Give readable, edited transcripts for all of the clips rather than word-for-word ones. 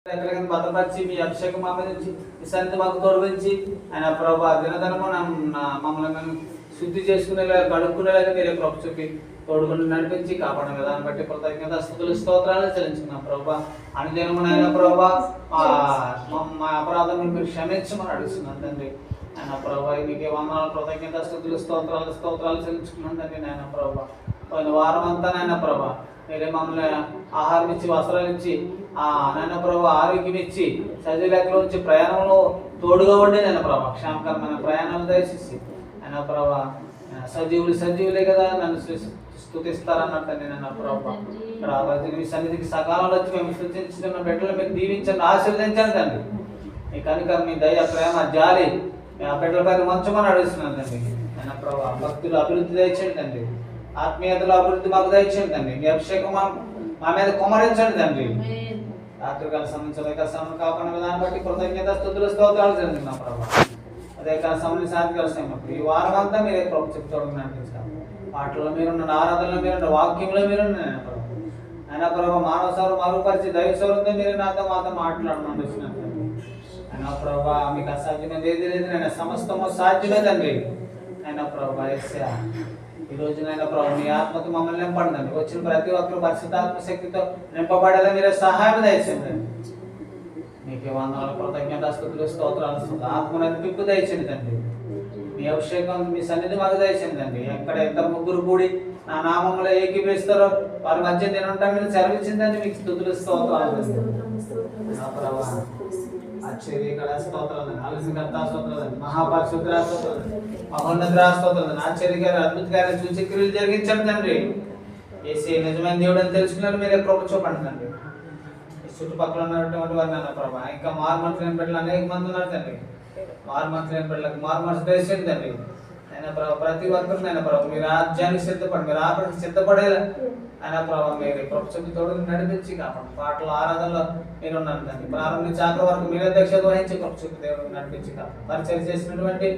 భద్రపరిచి మీ అభిషేకం మా మీద నుంచి మీ సన్నిధి మాకు తోడుగురించి ఆయన ప్రభా దినదనము మమ్మల్ని శుద్ధి చేసుకునేలాగా కడుక్కునేలాగా మీరే ప్రభు చూపి తోడుగుండి నడిపించి కాపాడని దాన్ని బట్టి కృతజ్ఞత స్తుతులు స్తోత్రాలు చెల్లించుకున్నాం ప్రభా అనుదినమునైన ప్రభా మా అపరాధములు మీరు క్షమించమని అడుగుతున్నాను తండ్రి ఆయన ప్రభా మీకే వందనాలు కృతజ్ఞత స్తుతులు స్తోత్రాలు చెల్లించుకున్నాం తండ్రి నాయన ప్రభా పోయిన వారం అంతా నాయన ప్రభా మీరే మమ్మల్ని ఆహారం ఇచ్చి వస్త్రాలు ఇచ్చి నాయన ప్రభా ఆరోగ్యం ఇచ్చి సజీలెక్కలో ఉంచి ప్రయాణంలో తోడుగా ఉండి నాయన ప్రభా క్షేమకరమైన ప్రయాణాలు దయచేసి ఆయన ప్రభా సజీవులే కదా నన్ను స్తుతిస్తారన్నట్టు నేను ప్రభా ఇక్కడ మీ సన్నిధికి సకాలంలో వచ్చి మేము సృష్టించిన బిడ్డలు మీరు దీవించండి ఆశీర్వదించండి తండ్రి మీ కనుక మీ దయ ప్రేమ జాలి ఆ బిడ్డల పైన మంచమని అడుగుతున్నాను తండ్రి ఆయన ప్రభా భక్తులు అభివృద్ధి దయచేయండి తండ్రి ఆత్మీయతలో అభివృద్ధి మాకు దయచేయండి తండ్రి మీ అభిషేకం మా మీద కుమరించండి తండ్రి రాత్రికాల సమయం కాపాడిన విధానం బట్టి కృతజ్ఞత స్తుతులు స్తోత్రాలు చెందింది నా ప్రభా అదే కాల సమయం సాధికాల్సినప్పుడు ఈ వారం అంతా మీరే ప్రభు చెప్తాడు నడిపించాం పాటల్లో మీరున్న ఆరాధనలో మీరున్న వాక్యంలో మీరున్న ఆయన ప్రభావ మానవ స్వరం మరుగుపరిచి దైవ స్వరంతో మీరు మాతో మాట్లాడమని వచ్చినట్టు ఆయన ప్రభా మీకు అసాధ్యమైనది ఏది లేదు నేను సమస్తము సాధ్యమే తండ్రి ఆయన ప్రభా ఎస్యా ఈ రోజు నాయన ప్రభు మీ ఆత్మతో మమ్మల్ని నింపండి వచ్చిన ప్రతి ఒక్కరు పరిశుద్ధాత్మ శక్తితో నింపబడేలా మీరే సహాయం దయచేయండి మీకే వందనాలు కృతజ్ఞత స్తుతులు స్తోత్రాలు ఆత్మ నడిపింపు దయచేయండి తండ్రి మీ అభిషేకం మీ సన్నిధి మాకు దయచేయండి తండ్రి ఎక్కడ ఇద్దరు ముగ్గురు కూడి నా నామంలో ఏకీపిస్తారో వారి మధ్య నేను ఉంటాను మీరు సెలవిచ్చిందండి మీకు స్తుతులు స్తోత్రాలు ఆశ్చర్యకర స్తోత్రాలు ఆలస్యకర్త స్తోత్రాలు మహాపరిశుద్ధ స్తోత్రాలు మహోన్నత స్తోత్రాలు ఆశ్చర్యకర అద్భుతకార్య సూచక్రియలు జరిగించండి తండ్రి ఏసీ నిజమైన దేవుడు అని తెలుసుకున్నారు మీరే కృప చూపండి తండ్రి చుట్టుపక్కల ఉన్నటువంటి వారిని అన్న ప్రభా ఇంకా మార్మర్స్ లేని బిడ్డలు అనేక మంది ఉన్నారు తండ్రి మార్మర్స్ లేని బిడ్డలకు మార్మర్స్ దయచేయండి తండ్రి ఆయన ప్రభావ ప్రతి ఒక్కరు ఆయన ప్రభావ మీ రాజ్యానికి సిద్ధపడి మీరు ఆపడికి సిద్ధపడేలా ఆయన ప్రభావ మీరు ప్రపంచం తోడు నడిపించి కాపాడు పాటలు ఆరాధనలో మీరు ఉన్నారు తండ్రి ప్రారంభించి ఆఖరి వరకు మీరే దక్షత వహించి ప్రపంచం దేవుడు నడిపించి కాపాడు పరిచయం చేసినటువంటి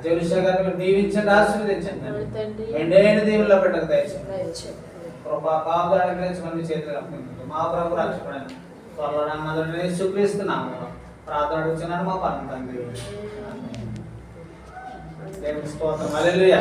జరుషా గారిని దీవించండి ఆశీర్వదించండి ఎండైన దీవుల్లో పెట్టక దయచేయండి కృపా కాపుదల అనుగ్రహించి మంది చేతులు మా ప్రభు రక్షకుడని త్వరలో చూపిస్తున్నాము ప్రార్థన అడుగుతున్నాను మా పరమ తండ్రి దేవుని స్తోత్రం హల్లెలూయా.